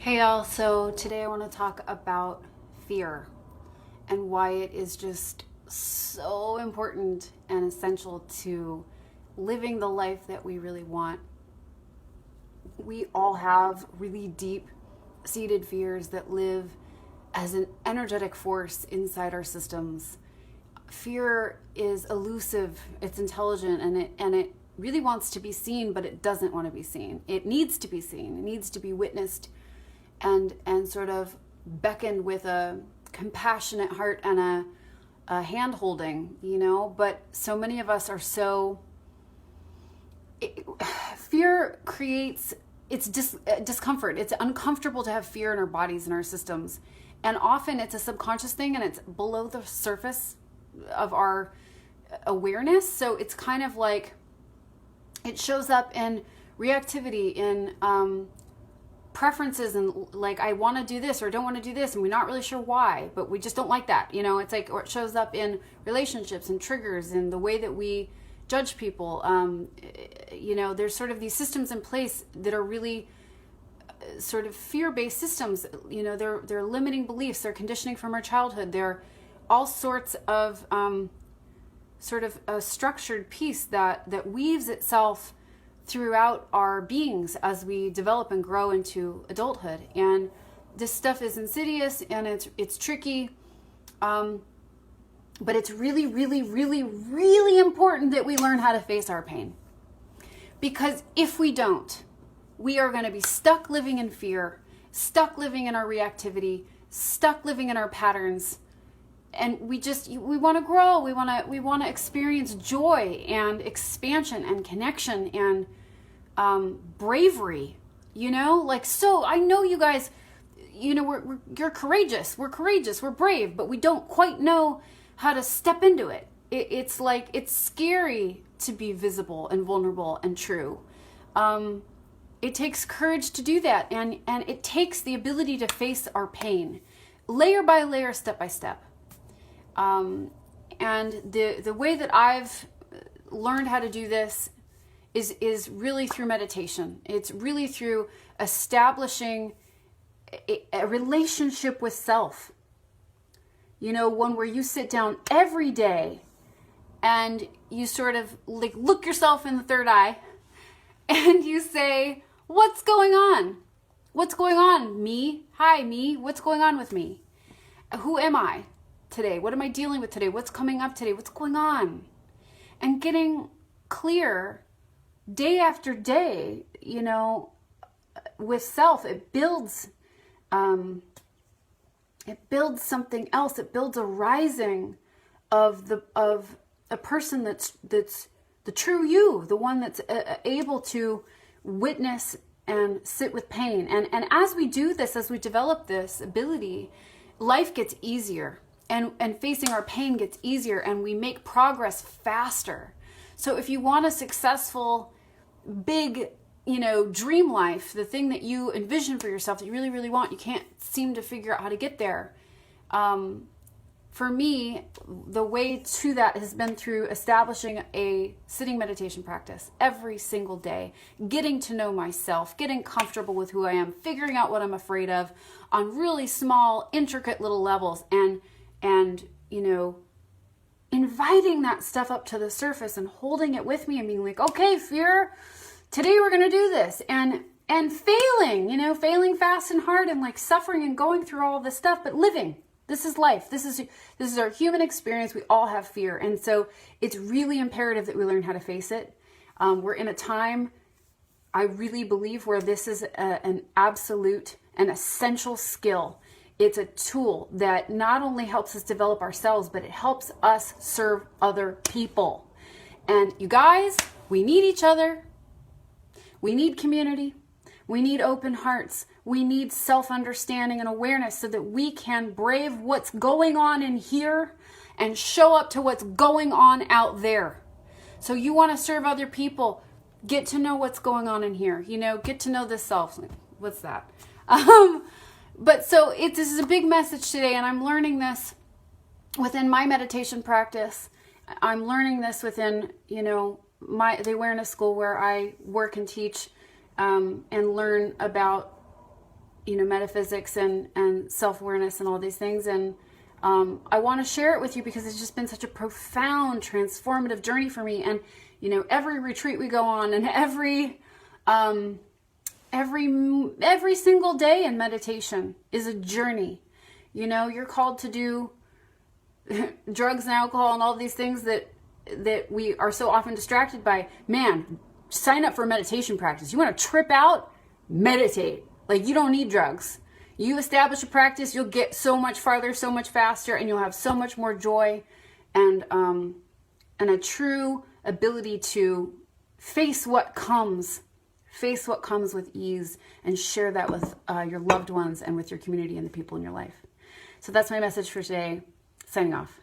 Hey y'all, so today I want to talk about fear and why it is just so important and essential to living the life that we really want. We all have really deep seated fears that live as an energetic force inside our systems. Fear is elusive, it's intelligent, and it really wants to be seen, but it doesn't want to be seen. It needs to be seen, it needs to be witnessed and sort of beckoned with a compassionate heart and a hand holding, but so many of us are fear creates discomfort. It's uncomfortable to have fear in our bodies and our systems, and often it's a subconscious thing and it's below the surface of our awareness. So it's kind of like it shows up in reactivity, in preferences, and like I want to do this or don't want to do this, and we're not really sure why, but we just don't like that. It's like, or it shows up in relationships and triggers and the way that we judge people. There's sort of these systems in place that are really sort of fear-based systems. They're limiting beliefs, they're conditioning from our childhood, they're all sorts of sort of a structured piece that weaves itself throughout our beings as we develop and grow into adulthood. And this stuff is insidious and it's tricky, but it's really, really, really, really important that we learn how to face our pain. Because if we don't, we are going to be stuck living in fear, stuck living in our reactivity, stuck living in our patterns. And we want to grow. We want to experience joy and expansion and connection and bravery. So I know you guys. You're courageous. We're courageous. We're brave, but we don't quite know how to step into it. It's like it's scary to be visible and vulnerable and true. It takes courage to do that, and it takes the ability to face our pain, layer by layer, step by step. And the way that I've learned how to do this is really through meditation. It's really through establishing a relationship with self. One where you sit down every day and you sort of like look yourself in the third eye and you say, what's going on? What's going on? Me? Hi, me. What's going on with me? Who am I today? What am I dealing with today? What's coming up today? What's going on? And getting clear day after day, with self, it builds something else. It builds a rising of a person that's the true you, the one that's able to witness and sit with pain. And as we do this, as we develop this ability, life gets easier. And facing our pain gets easier, and we make progress faster. So if you want a successful, big, dream life, the thing that you envision for yourself that you really, really want, you can't seem to figure out how to get there. For me, the way to that has been through establishing a sitting meditation practice every single day, getting to know myself, getting comfortable with who I am, figuring out what I'm afraid of on really small, intricate little levels, and inviting that stuff up to the surface and holding it with me and being like, okay, fear, today we're going to do this, and failing fast and hard, and like suffering and going through all this stuff, but living. This is life. This is our human experience. We all have fear. And so it's really imperative that we learn how to face it. We're in a time, I really believe, where this is an absolute and essential skill. It's a tool that not only helps us develop ourselves, but it helps us serve other people. And you guys, we need each other. We need community. We need open hearts. We need self-understanding and awareness so that we can brave what's going on in here and show up to what's going on out there. So you want to serve other people, get to know what's going on in here. Get to know this self. What's that? But so this is a big message today, and I'm learning this within my meditation practice. I'm learning this within, the awareness school where I work and teach, and learn about, metaphysics and self-awareness and all these things. And I want to share it with you because it's just been such a profound, transformative journey for me. And, every retreat we go on, and every single day in meditation is a journey. You're called to do drugs and alcohol and all these things that we are so often distracted by. Man, sign up for a meditation practice. You want to trip out? Meditate. Like, you don't need drugs. You establish a practice, you'll get so much farther, so much faster, and you'll have so much more joy and a true ability to face what comes with ease, and share that with your loved ones and with your community and the people in your life. So that's my message for today. Signing off.